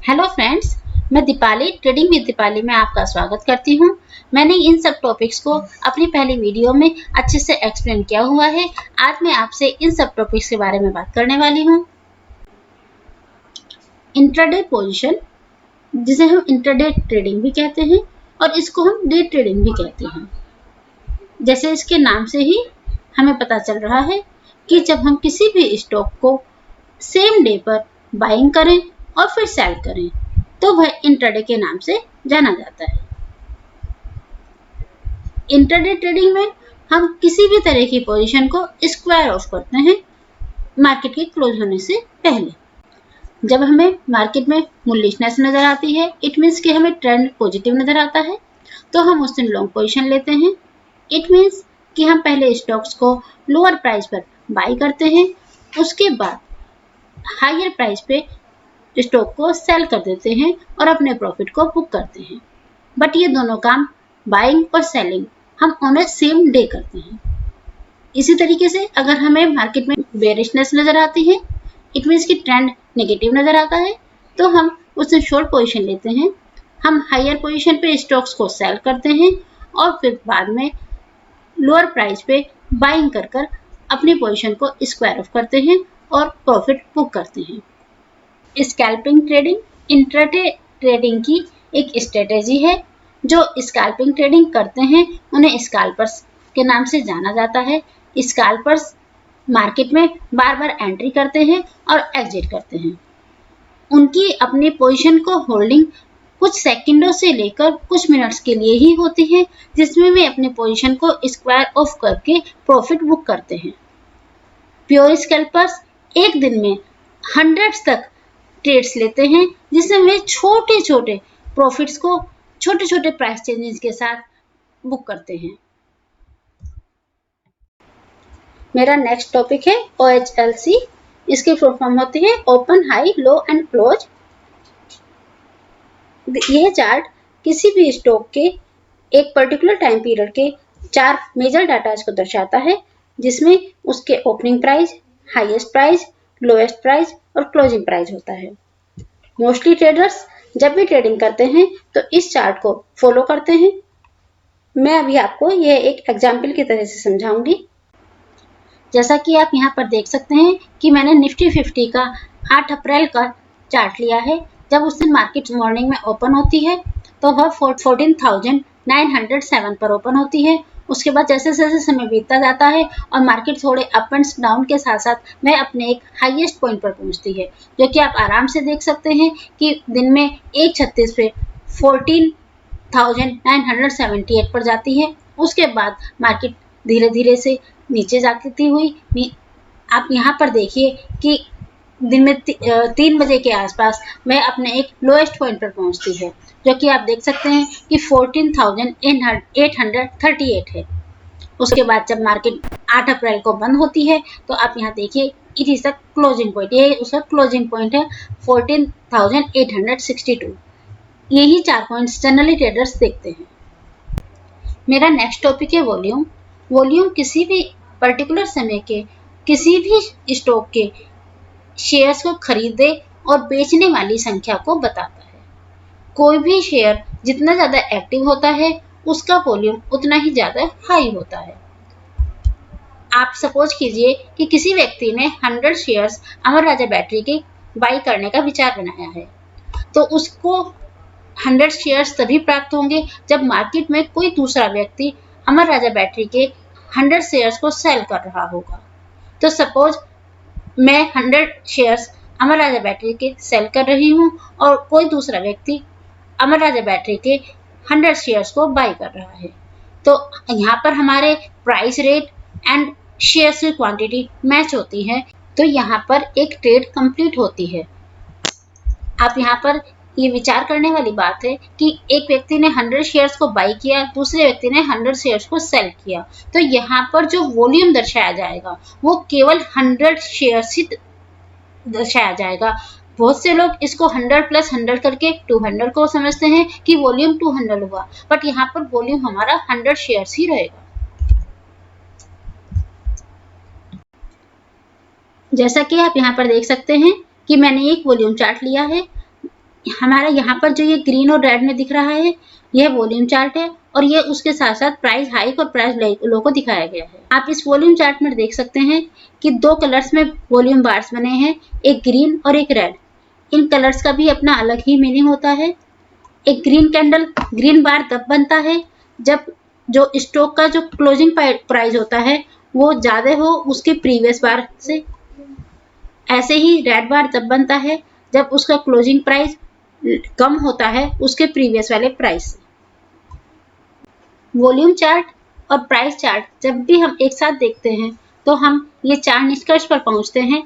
Hello friends, मैं Deepali trading with Deepali में आपका स्वागत करती हूँ। मैंने इन सब टॉपिक्स को अपनी पहली वीडियो में अच्छे से एक्सप्लेन किया हुआ है। आज मैं आपसे इन सब टॉपिक्स के बारे में बात करने वाली हूँ। इंट्राडे पोजीशन, जिसे हम इंट्राडे ट्रेडिंग भी कहते हैं और इसको हम डे ट्रेडिंग भी कहते हैं। जैसे इसके नाम से ही हमें पता चल रहा है कि जब हम किसी भी स्टॉक को सेम डे पर बाइंग करें और फिर सेल करें तो वह इंट्राडे के नाम से जाना जाता है। इंट्राडे ट्रेडिंग में हम किसी भी तरह की पोजीशन को स्क्वायर ऑफ करते हैं मार्केट के क्लोज होने से पहले। जब हमें मार्केट में बुलिशनेस नजर आती है, इट मीन्स कि हमें ट्रेंड पॉजिटिव नजर आता है, तो हम उस दिन लॉन्ग पोजीशन लेते हैं। इट मीन्स कि हम पहले स्टॉक्स को लोअर प्राइस पर बाई करते हैं, उसके बाद हायर प्राइस पे स्टॉक को सेल कर देते हैं और अपने प्रॉफिट को बुक करते हैं। बट ये दोनों काम बाइंग और सेलिंग हम ऑन ए सेम डे करते हैं। इसी तरीके से अगर हमें मार्केट में बेरिशनेस नजर आती है, इट मीन्स कि ट्रेंड नेगेटिव नजर आता है, तो हम उससे शॉर्ट पोजीशन लेते हैं। हम हायर पोजीशन पे स्टॉक्स को सेल करते हैं और फिर बाद में लोअर प्राइस पे बाइंग कर कर अपनी पोजीशन को स्क्वायर ऑफ करते हैं और प्रॉफिट बुक करते हैं। स्कैल्पिंग ट्रेडिंग इंट्राडे ट्रेडिंग की एक स्ट्रेटेजी है। जो स्कैल्पिंग ट्रेडिंग करते हैं उन्हें स्कैल्पर्स के नाम से जाना जाता है। स्कैल्पर्स मार्केट में बार बार एंट्री करते हैं और एग्जिट करते हैं। उनकी अपनी पोजीशन को होल्डिंग कुछ सेकंडों से लेकर कुछ मिनट्स के लिए ही होती है, जिसमें वे अपनी पोजीशन को स्क्वायर ऑफ करके प्रॉफिट बुक करते हैं। प्योर स्कैल्पर्स एक दिन में हंड्रेड्स तक ट्रेड्स लेते हैं, जिसमें वे छोटे छोटे प्रॉफिट्स को छोटे छोटे प्राइस चेंजेस के साथ बुक करते हैं। मेरा नेक्स्ट टॉपिक है OHLC। इसकी फुल फॉर्म होती है open high low and close. यह चार्ट किसी भी स्टॉक के एक पर्टिकुलर टाइम पीरियड के 4 मेजर डाटाज को दर्शाता है, जिसमें उसके opening price, highest price, lowest price और क्लोजिंग प्राइस होता है। मोस्टली ट्रेडर्स जब भी ट्रेडिंग करते हैं तो इस चार्ट को फॉलो करते हैं। मैं अभी आपको यह एक एग्जाम्पल की तरह से समझाऊंगी। जैसा कि आप यहाँ पर देख सकते हैं कि मैंने निफ्टी 50 का 8 अप्रैल का चार्ट लिया है। जब उस दिन मार्केट मॉर्निंग में ओपन होती है तो वह 14,907 पर ओपन होती है। उसके बाद जैसे जैसे समय बीतता जाता है और मार्केट थोड़े अप एंड डाउन के साथ साथ वह अपने एक हाईएस्ट पॉइंट पर पहुंचती है, जो कि आप आराम से देख सकते हैं कि दिन में 1:36 पे 14,978 पर जाती है। उसके बाद मार्केट धीरे धीरे से नीचे जाती हुई आप यहाँ पर देखिए कि दिन में 3 बजे के आसपास मैं अपने एक लोएस्ट पॉइंट पर पहुंचती है, जो कि आप देख सकते हैं कि 14,838 है। उसके बाद जब मार्केट 8 अप्रैल को बंद होती है तो आप यहाँ देखिए it is the closing point. ये उसका क्लोजिंग पॉइंट है 14,862। यही 4 पॉइंट्स जनरली ट्रेडर्स देखते हैं। मेरा नेक्स्ट टॉपिक है वॉल्यूम। वॉल्यूम किसी भी पर्टिकुलर समय के किसी भी स्टॉक के शेयर्स को खरीदे और बेचने वाली संख्या को बताता है। कोई भी शेयर जितना ज्यादा एक्टिव होता है उसका वॉल्यूम उतना ही ज्यादा हाई होता है। आप सपोज कीजिए कि किसी व्यक्ति ने 100 शेयर्स अमर राजा बैटरी के बाई करने का विचार बनाया है, तो उसको 100 शेयर्स तभी प्राप्त होंगे जब मार्केट में कोई दूसरा व्यक्ति अमर राजा बैटरी के 100 शेयर्स को सेल कर रहा होगा। तो सपोज मैं 100 शेयर्स अमर राजा बैटरी के सेल कर रही हूँ और कोई दूसरा व्यक्ति अमर राजा बैटरी के 100 शेयर्स को बाई कर रहा है, तो यहाँ पर हमारे प्राइस रेट एंड शेयर्स की क्वांटिटी मैच होती है, तो यहाँ पर एक ट्रेड कंप्लीट होती है। आप यहाँ पर ये विचार करने वाली बात है कि एक व्यक्ति ने 100 शेयर्स को बाई किया, दूसरे व्यक्ति ने 100 शेयर्स को सेल किया, तो यहाँ पर जो वॉल्यूम दर्शाया जाएगा वो केवल 100 शेयर्स ही दर्शाया जाएगा। बहुत से लोग इसको 100 + 100 करके 200 को समझते हैं कि वॉल्यूम 200 हुआ, बट यहाँ पर वॉल्यूम हमारा 100 शेयर्स ही रहेगा। जैसा कि आप यहाँ पर देख सकते हैं कि मैंने एक वॉल्यूम चार्ट लिया है। हमारा यहाँ पर जो ये ग्रीन और रेड में दिख रहा है, यह वॉल्यूम चार्ट है और ये उसके साथ साथ प्राइस हाइक और प्राइस लो को दिखाया गया है। आप इस वॉल्यूम चार्ट में देख सकते हैं कि दो कलर्स में वॉल्यूम बार्स बने हैं, एक ग्रीन और एक रेड। इन कलर्स का भी अपना अलग ही मीनिंग होता है। एक ग्रीन बार तब बनता है जब जो स्टॉक का जो क्लोजिंग प्राइस होता है वो ज्यादा हो उसके प्रीवियस बार से। ऐसे ही रेड बार तब बनता है जब उसका क्लोजिंग प्राइस कम होता है उसके प्रीवियस वाले प्राइस से। वॉल्यूम चार्ट और प्राइस चार्ट जब भी हम एक साथ देखते हैं तो हम ये चार निष्कर्ष पर पहुंचते हैं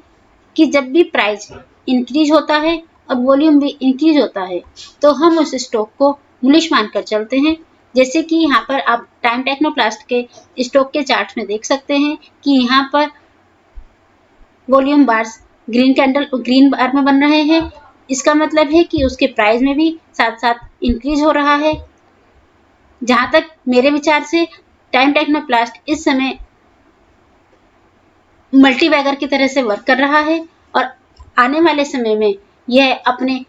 कि जब भी प्राइस इंक्रीज होता है और वॉल्यूम भी इंक्रीज होता है तो हम उस स्टॉक को बुलिश मानकर चलते हैं। जैसे कि यहाँ पर आप टाइम टेक्नोप्लास्ट के स्टॉक के चार्ट में देख सकते हैं कि यहाँ पर वॉल्यूम बार्स ग्रीन बार में बन रहे हैं। इसका मतलब है कि उसके प्राइस में भी साथ साथ इंक्रीज हो रहा है। जहां तक मेरे विचार से टाइम टेक्नोप्लास्ट इस समय मल्टीबैगर की तरह से वर्क कर रहा है और आने वाले समय में यह अपने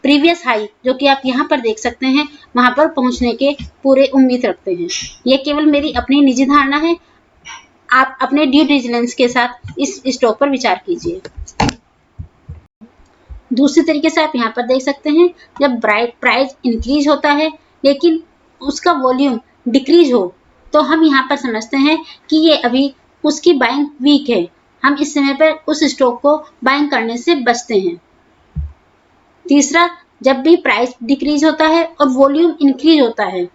प्रीवियस हाई जो कि आप यहाँ पर देख सकते हैं वहां पर पहुंचने के पूरे उम्मीद रखते हैं। यह केवल मेरी अपनी निजी धारणा है। आप अपने ड्यू डिलिजेंस के साथ इस स्टॉक पर विचार कीजिए। दूसरी तरीके से आप यहाँ पर देख सकते हैं जब प्राइस इंक्रीज होता है लेकिन उसका वॉल्यूम डिक्रीज हो तो हम यहाँ पर समझते हैं कि ये अभी उसकी बाइंग वीक है। हम इस समय पर उस स्टॉक को बाइंग करने से बचते हैं। तीसरा, जब भी प्राइस डिक्रीज होता है और वॉल्यूम इंक्रीज होता है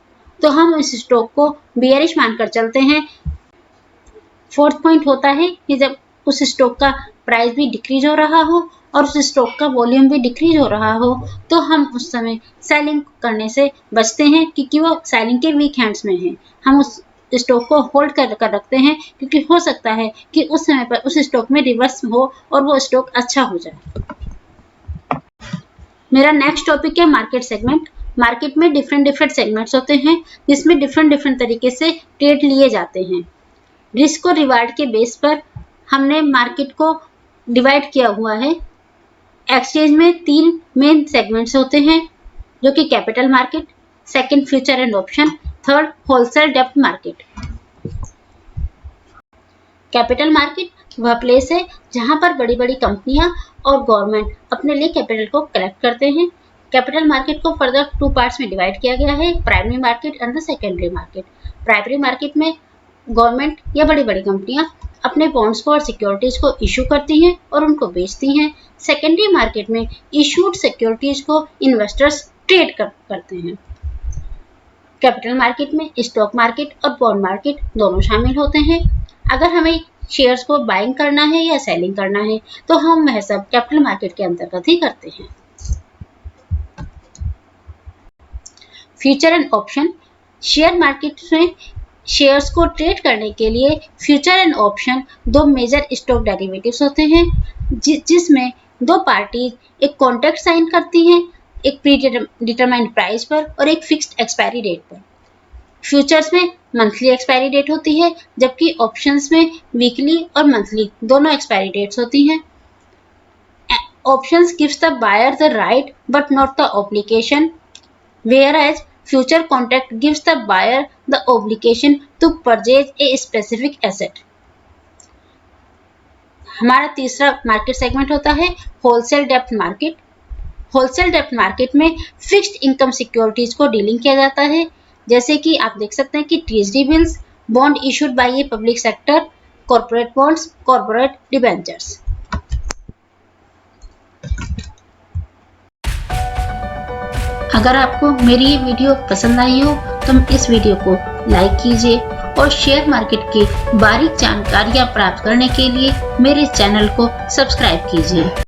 तो हम इस स्टॉक को बेयरिश मानकर चलते हैं। फोर्थ पॉइंट होता है कि जब उस स्टॉक का प्राइस भी डिक्रीज हो रहा हो और उस स्टॉक का वॉल्यूम भी डिक्रीज हो रहा हो तो हम उस समय सेलिंग करने से बचते हैं क्योंकि वो सेलिंग के वीक हैंड्स में है। हम उस स्टॉक को होल्ड कर रखते हैं क्योंकि हो सकता है कि उस समय पर उस स्टॉक में रिवर्स हो और वो स्टॉक अच्छा हो जाए। मेरा नेक्स्ट टॉपिक है मार्केट सेगमेंट। मार्केट में डिफरेंट सेगमेंट्स होते हैं जिसमें डिफरेंट तरीके से ट्रेड लिए जाते हैं। रिस्क और रिवार्ड के बेस पर हमने मार्केट को डिवाइड किया हुआ है। एक्सचेंज में 3 मेन सेगमेंट्स होते हैं जो कि capital market, second future and option, third wholesale डेब्ट मार्केट। कैपिटल मार्केट वह प्लेस है जहां पर बड़ी कंपनियां और गवर्नमेंट अपने लिए कैपिटल को कलेक्ट करते हैं। कैपिटल मार्केट को फर्दर 2 पार्ट्स में डिवाइड किया गया है, primary market and the secondary market. Primary market में गवर्नमेंट या बड़ी कंपनियां अपने बॉन्ड्स को और सिक्योरिटीज को इशू करती हैं और उनको बेचती हैं। सेकेंडरी मार्केट में इशूड सिक्योरिटीज को इन्वेस्टर्स ट्रेड करते हैं। कैपिटल मार्केट में स्टॉक मार्केट और बॉन्ड मार्केट दोनों शामिल होते हैं। अगर हमें शेयर्स को बाइंग करना है या सेलिंग करना है तो हम वह सब कैपिटल मार्केट के अंतर्गत ही करते हैं। Future and option. Share market में शेयर्स को ट्रेड करने के लिए future and option 2 major stock derivatives होते हैं जिसमें 2 पार्टीज एक कॉन्ट्रैक्ट साइन करती हैं, एक प्री डिटरमाइंड प्राइस पर और एक फिक्स्ड एक्सपायरी डेट पर। फ्यूचर्स में मंथली एक्सपायरी डेट होती है जबकि ऑप्शंस में वीकली और मंथली दोनों एक्सपायरी डेट्स होती हैं। Options gives the buyer the right but not the obligation, whereas future contract gives the buyer the obligation to purchase a specific asset। हमारा तीसरा मार्केट सेगमेंट होता है होलसेल डेब्ट मार्केट। होलसेल डेब्ट market में fixed income securities को dealing किया जाता है, जैसे कि आप देख सकते हैं कि treasury bills, bond issued by a public sector, corporate bonds, corporate debentures. अगर आपको मेरी ये वीडियो पसंद आई हो तो इस वीडियो को लाइक कीजिए और शेयर मार्केट की बारीक जानकारियां प्राप्त करने के लिए मेरे चैनल को सब्सक्राइब कीजिए।